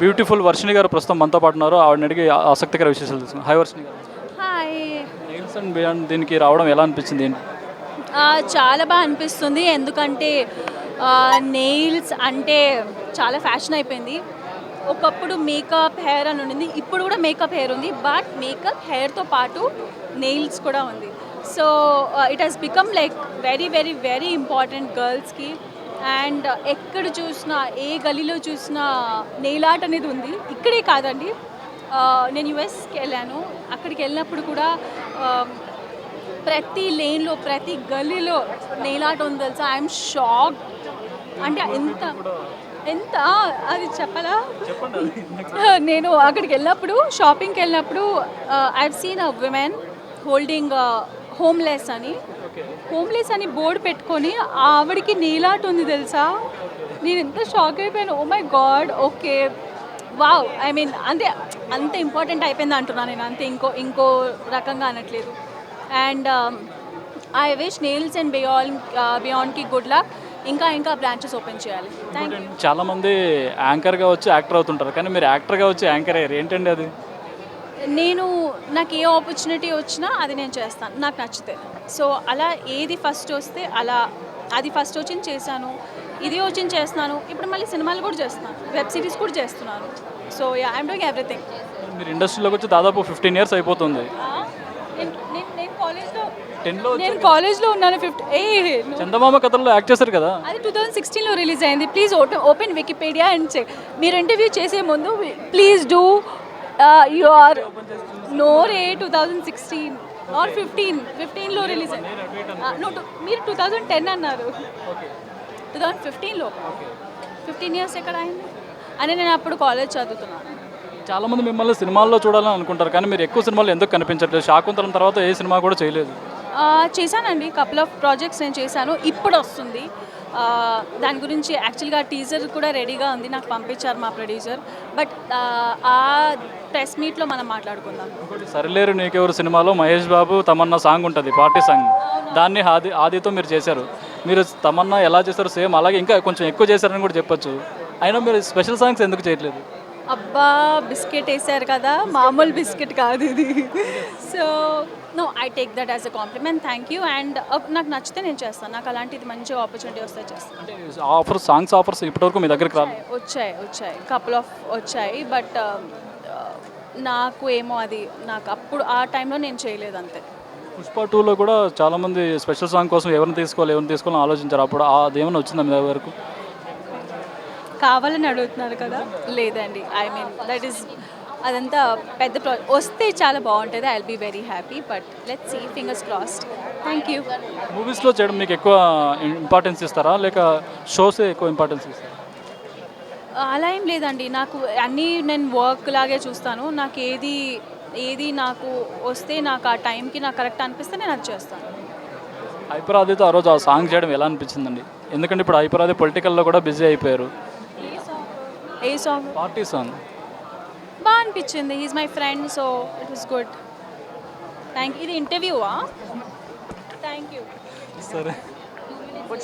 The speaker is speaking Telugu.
బ్యూటిఫుల్ వర్షిణి గారు ప్రస్తుతం మనతో పాటు ఉన్నారు. ఆవిడని అడిగి ఆసక్తికర విశేషాలు తెలుసుకున్నాం. హాయ్ వర్షిణి గారు. హాయ్. నెయిల్స్ అండ్ బియాండ్ దీనికి రావడం ఎలా అనిపించింది ఏంటి? చాలా బాగా అనిపిస్తుంది. ఎందుకంటే నెయిల్స్ అంటే చాలా ఫ్యాషన్ అయిపోయింది. ఒకప్పుడు మేకప్ హెయిర్ అని ఉండింది, ఇప్పుడు కూడా మేకప్ హెయిర్ ఉంది. బట్ మేకప్ హెయిర్తో పాటు నెయిల్స్ కూడా ఉంది. So it has become like very very very important గర్ల్స్కి. అండ్ ఎక్కడ చూసినా, ఏ గలీలో చూసినా నెయిల్ ఆర్ట్ అనేది ఉంది. ఇక్కడే కాదండి, నేను యుఎస్కి వెళ్ళాను. అక్కడికి వెళ్ళినప్పుడు కూడా ప్రతి లేన్లో, ప్రతి గల్లీలో నెయిల్ ఆర్ట్ ఉంది తెలుసా. I'm shock. అంటే ఎంత ఎంత అది చెప్పాలా. నేను అక్కడికి వెళ్ళినప్పుడు, షాపింగ్కి వెళ్ళినప్పుడు I have seen a women holding homeless అని బోర్డు పెట్టుకొని ఆవిడకి నెయిల్ ఆర్ట్ ఉంది తెలుసా. నేను ఎంత షాక్ అయిపోయాను. Oh my God. Okay, wow. I mean అంత ఇంపార్టెంట్ అయిపోయింది అంటున్నాను నేను, అంతే. ఇంకో రకంగా అనట్లేదు. And I wish nails and బియాండ్కి గుడ్ లక్. ఇంకా బ్రాంచెస్ ఓపెన్ చేయాలి. Thank you. చాలామంది యాంకర్గా వచ్చి యాక్టర్ అవుతుంటారు, కానీ మీరు యాక్టర్గా వచ్చి యాంకర్ అయ్యారు, ఏంటండి అది? నాకు ఏ ఆపర్చునిటీ వచ్చినా అది నేను చేస్తాను, నాకు నచ్చితే. సో అలా ఏది ఫస్ట్ వస్తే అలా అది ఫస్ట్ వచ్చింది చేశాను, ఇది వచ్చింది చేస్తున్నాను. ఇప్పుడు మళ్ళీ సినిమాలు కూడా చేస్తున్నాను, వెబ్ సిరీస్ కూడా చేస్తున్నాను. So yeah, I'm doing everything. మీరు ఇండస్ట్రీలోకి వచ్చి దాదాపు 15 years అయిపోతుంది. నేను కాలేజ్లో ఉన్నాను. చందమామ కథల్లో యాక్ట్ చేశారు కదా. అది 2016లో రిలీజ్ అయింది. Please open Wikipedia and check. మీరు ఇంటర్వ్యూ చేసే ముందు ప్లీజ్ డూ యువర్ నోరే 2016 ఆర్ 15లో రిలీజ్ అయింది. మీరు 2010 అన్నారు. 2015లో 15 years ఎక్కడ అయింది అని నేను అప్పుడు కాలేజ్ చదువుతున్నాను. చాలామంది మిమ్మల్ని సినిమాల్లో చూడాలని అనుకుంటారు, కానీ మీరు ఎక్కువ సినిమాలు ఎందుకు కనిపించట్లేదు? శాకుంతలం తర్వాత ఏ సినిమా కూడా చేయలేదు. చేశానండి, కపుల్ ఆఫ్ ప్రాజెక్ట్స్ నేను చేశాను. ఇప్పుడు వస్తుంది దాని గురించి. యాక్చువల్గా టీజర్ కూడా రెడీగా ఉంది, నాకు పంపించారు మా ప్రొడ్యూసర్. బట్ ఆ ప్రెస్ మీట్లో మనం మాట్లాడుకుందాం. సరిలేరు నీకెవరు సినిమాలో మహేష్ బాబు తమన్నా సాంగ్ ఉంటుంది, పార్టీ సాంగ్. దాన్ని ఆదితో మీరు చేశారు. మీరు తమన్నా ఎలా చేశారు సేమ్ అలాగే ఇంకా కొంచెం ఎక్కువ చేశారని కూడా చెప్పొచ్చు. అయినా మీరు స్పెషల్ సాంగ్స్ ఎందుకు చేయట్లేదు? అబ్బా, బిస్కెట్ వేసారు కదా, మామూలు బిస్కెట్ కాదు ఇది. So no, I take that as a compliment. Thank you. And నాకు నచ్చితే నేను చేస్తాను. నాకు అలాంటిది మంచి ఆపర్చునిటీ వస్తే చేస్తాను. ఆఫర్స్ ఇప్పటివరకు మీ దగ్గరికి రాలేదు? వచ్చాయి కపుల్ ఆఫ్ వచ్చాయి. బట్ నాకు ఏమో అది నాకు అప్పుడు ఆ టైంలో నేను చేయలేదు, అంతే. పుష్ప 2లో కూడా చాలామంది స్పెషల్ సాంగ్ కోసం ఎవరిని తీసుకోవాలని ఆలోచించారు. అప్పుడు అదేమైనా వచ్చిందా మీ వరకు? కావాలని అడుగుతున్నారు కదా. లేదండి, ఐ మీన్ దట్ ఈస్ అదంతా పెద్ద వస్తే చాలా బాగుంటుంది. I will be very happy. But let's see, fingers crossed. Thank you. మూవీస్లో చేయడం మీకు ఎక్కువ ఇంపార్టెన్స్ ఇస్తారా, లేక షోసే ఎక్కువ ఇంపార్టెన్స్ ఇస్తారా? అలా ఏం లేదండి, నాకు అన్నీ నేను వర్క్ లాగే చూస్తాను. నాకు ఏది నాకు వస్తే, నాకు ఆ టైంకి నాకు కరెక్ట్ అనిపిస్తే నేను అది చేస్తాను. హైపరాదితో ఆ రోజు ఆ సాంగ్ చేయడం ఎలా అనిపించిందండి? ఎందుకంటే ఇప్పుడు హైపరాది పొలిటికల్లో కూడా బిజీ అయిపోయారు. ఏ సాంగ్? పార్టీ సాంగ్ బాగా అనిపించింది. He's my friend, so it was good. Thank you. ఇది ఇంటర్వ్యూవా? Thank you. సరే.